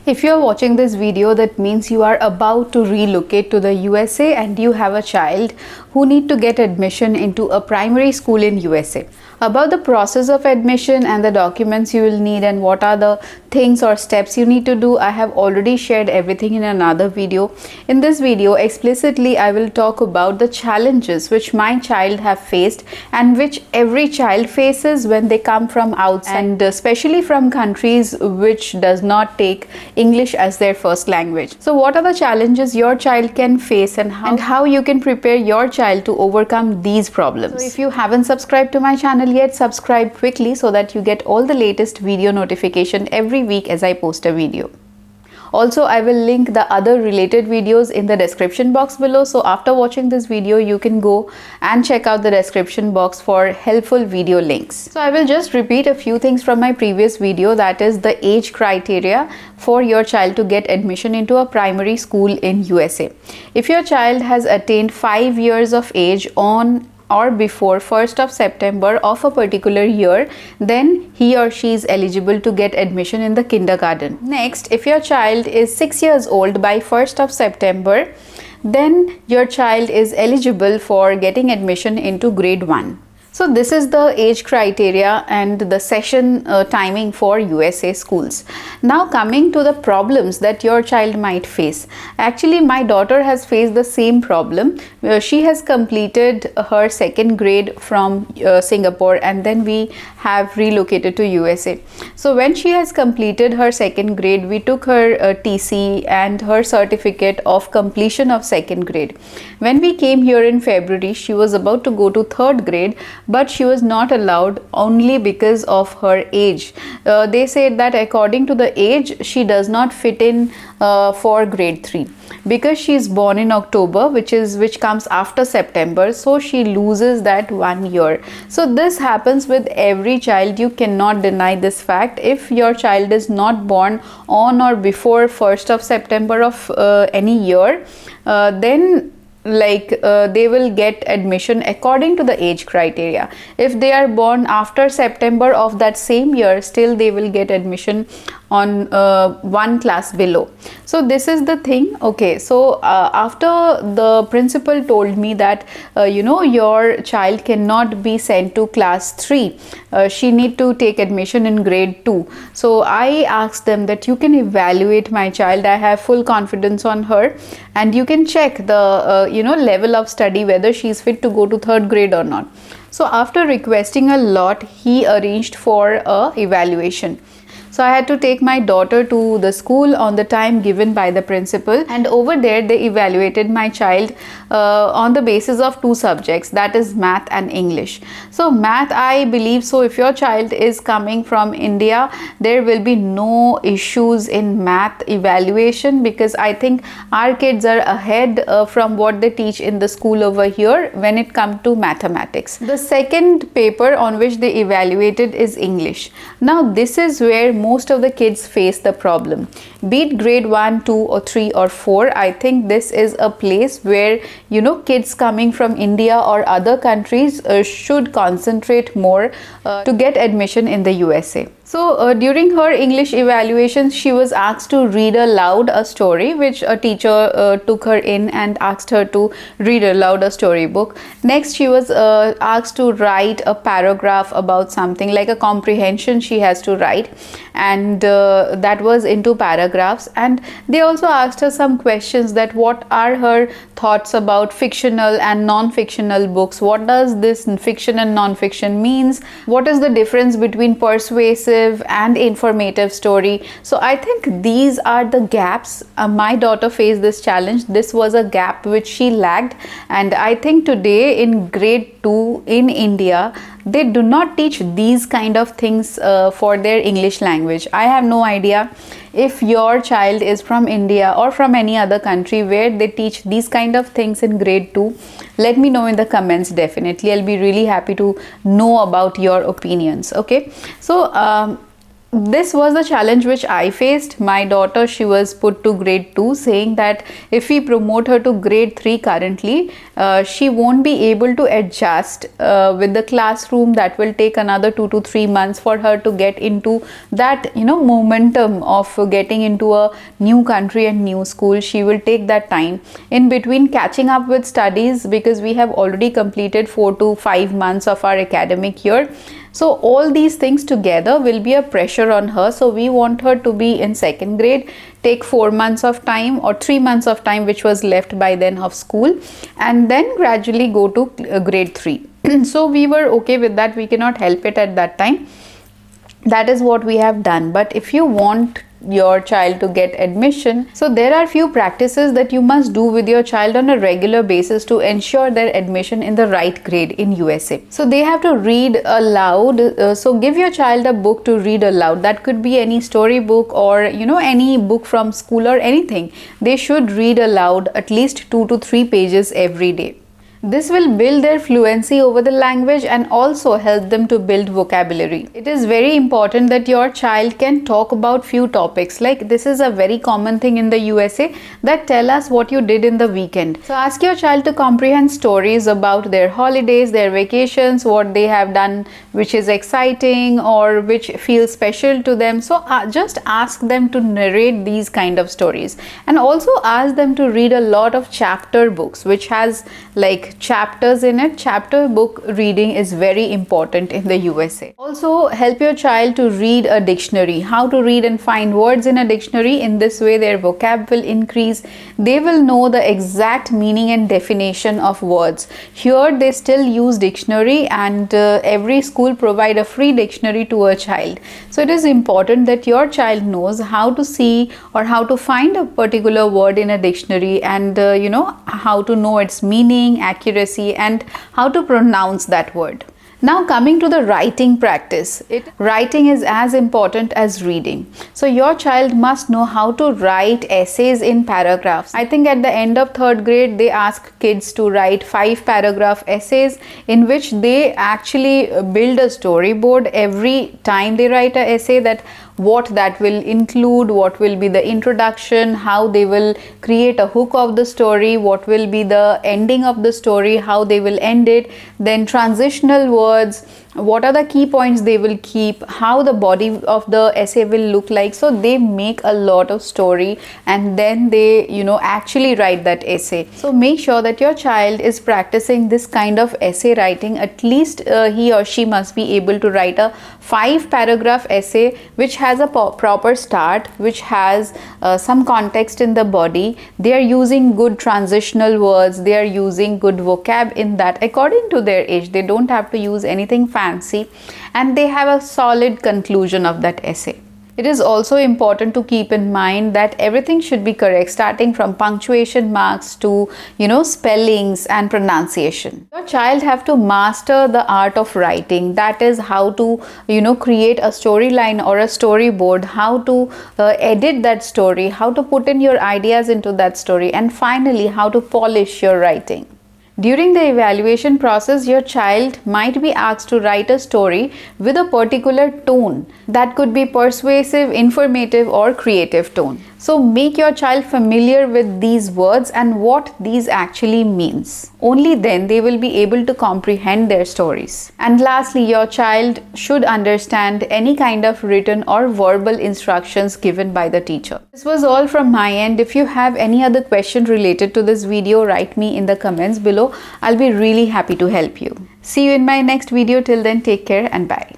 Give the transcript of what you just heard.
If you are watching this video, that means you are about to relocate to the USA and you have a child who need to get admission into a primary school in USA. About the process of admission and the documents you will need and what are the things or steps you need to do, I have already shared everything in another video. In this video, explicitly I will talk about the challenges which my child have faced and which every child faces when they come from outside, and especially from countries which does not take English as their first language. So what are the challenges your child can face and how you can prepare your child to overcome these problems. So if you haven't subscribed to my channel yet, subscribe quickly so that you get all the latest video notification every week as I post a video. Also, I will link the other related videos in the description box below. So after watching this video, you can go and check out the description box for helpful video links. So I will just repeat a few things from my previous video, that is the age criteria for your child to get admission into a primary school in USA. If your child has attained 5 years of age on or before 1st of September of a particular year, then he or she is eligible to get admission in the kindergarten. Next, if your child is 6 years old by 1st of September, then your child is eligible for getting admission into grade 1. So this is the age criteria and the session timing for USA schools. Now coming to the problems that your child might face. Actually, my daughter has faced the same problem. She has completed her 2nd grade from Singapore, and then we have relocated to USA. So when she has completed her 2nd grade, we took her TC and her certificate of completion of 2nd grade. When we came here in February, she was about to go to 3rd grade, but she was not allowed only because of her age. They said that according to the age, she does not fit in for grade 3 because she is born in October, which comes after September, so she loses that 1 year. So this happens with every child. You cannot deny this fact. If your child is not born on or before 1st of September of any year, then they will get admission according to the age criteria. If they are born after September of that same year, still they will get admission on 1 class below. So this is the thing. Okay, so after the principal told me that your child cannot be sent to class 3, she need to take admission in grade 2. So I asked them that you can evaluate my child. I have full confidence on her, and you can check the level of study, whether she is fit to go to 3rd grade or not. So after requesting a lot, he arranged for a evaluation. So I had to take my daughter to the school on the time given by the principal, and over there they evaluated my child on the basis of 2 subjects, that is math and English. So math, I believe so if your child is coming from India, there will be no issues in math evaluation, because I think our kids are ahead from what they teach in the school over here when it comes to mathematics. The second paper on which they evaluated is English. Now this is where most of the kids face the problem. Be it grade 1, 2 or 3 or 4, I think this is a place where kids coming from India or other countries should concentrate more to get admission in the USA. So during her English evaluation, she was asked to read aloud a story, which a teacher took her in and asked her to read aloud a storybook. Next, she was asked to write a paragraph about something, like a comprehension she has to write, and that was into paragraphs. And they also asked her some questions, that what are her thoughts about fictional and non-fictional books, what does this fiction and non-fiction means, what is the difference between persuasive and informative story. So I think these are the gaps. My daughter faced this challenge. This was a gap which she lacked, and I think today in grade 2 in India, they do not teach these kind of things for their English language. I have no idea if your child is from India or from any other country where they teach these kind of things in grade 2. Let me know in the comments. Definitely, I'll be really happy to know about your opinions. Okay, so this was the challenge which I faced. My daughter, she was put to grade 2, saying that if we promote her to grade 3 currently, she won't be able to adjust with the classroom. That will take another 2 to 3 months for her to get into that, momentum of getting into a new country and new school. She will take that time in between catching up with studies, because we have already completed 4 to 5 months of our academic year. So all these things together will be a pressure on her. So we want her to be in 2nd grade, take 4 months of time or 3 months of time which was left by then of school, and then gradually go to grade 3. So we were okay with that. We cannot help it at that time. That is what we have done. But if you want your child to get admission, so there are few practices that you must do with your child on a regular basis to ensure their admission in the right grade in USA. So they have to read aloud. So give your child a book to read aloud. That could be any story book or any book from school or anything. They should read aloud at least 2 to 3 pages every day. This will build their fluency over the language and also help them to build vocabulary. It is very important that your child can talk about few topics. Like, this is a very common thing in the USA, that tell us what you did in the weekend. So ask your child to comprehend stories about their holidays, their vacations, what they have done which is exciting or which feels special to them. So just ask them to narrate these kind of stories, and also ask them to read a lot of chapter books which has like chapters in it. Chapter book reading is very important in the USA. Also help your child to read a dictionary, how to read and find words in a dictionary. In this way their vocab will increase. They will know the exact meaning and definition of words. Here they still use dictionary, and every school provide a free dictionary to a child. So it is important that your child knows how to see or how to find a particular word in a dictionary, and how to know its meaning, accuracy, and how to pronounce that word. Now coming to the writing practice, writing is as important as reading. So your child must know how to write essays in paragraphs. I think at the end of 3rd grade they ask kids to write 5 paragraph essays, in which they actually build a storyboard every time they write an essay, that what that will include, what will be the introduction, how they will create a hook of the story, what will be the ending of the story, how they will end it, then transitional words, what are the key points they will keep, how the body of the essay will look like. So they make a lot of story, and then they actually write that essay. So make sure that your child is practicing this kind of essay writing. At least he or she must be able to write a 5 paragraph essay which has a proper start, which has some context in the body. They are using good transitional words, they are using good vocab in that according to their age. They don't have to use anything fancy, and they have a solid conclusion of that essay. It is also important to keep in mind that everything should be correct, starting from punctuation marks to spellings and pronunciation. Your child have to master the art of writing. That is how to create a storyline or a storyboard, how to edit that story, how to put in your ideas into that story, and finally how to polish your writing. During the evaluation process, your child might be asked to write a story with a particular tone. That could be persuasive, informative, or creative tone. So make your child familiar with these words and what these actually means. Only then they will be able to comprehend their stories. And lastly, your child should understand any kind of written or verbal instructions given by the teacher. This was all from my end. If you have any other question related to this video, write me in the comments below. I'll be really happy to help you. See you in my next video. Till then, take care and bye.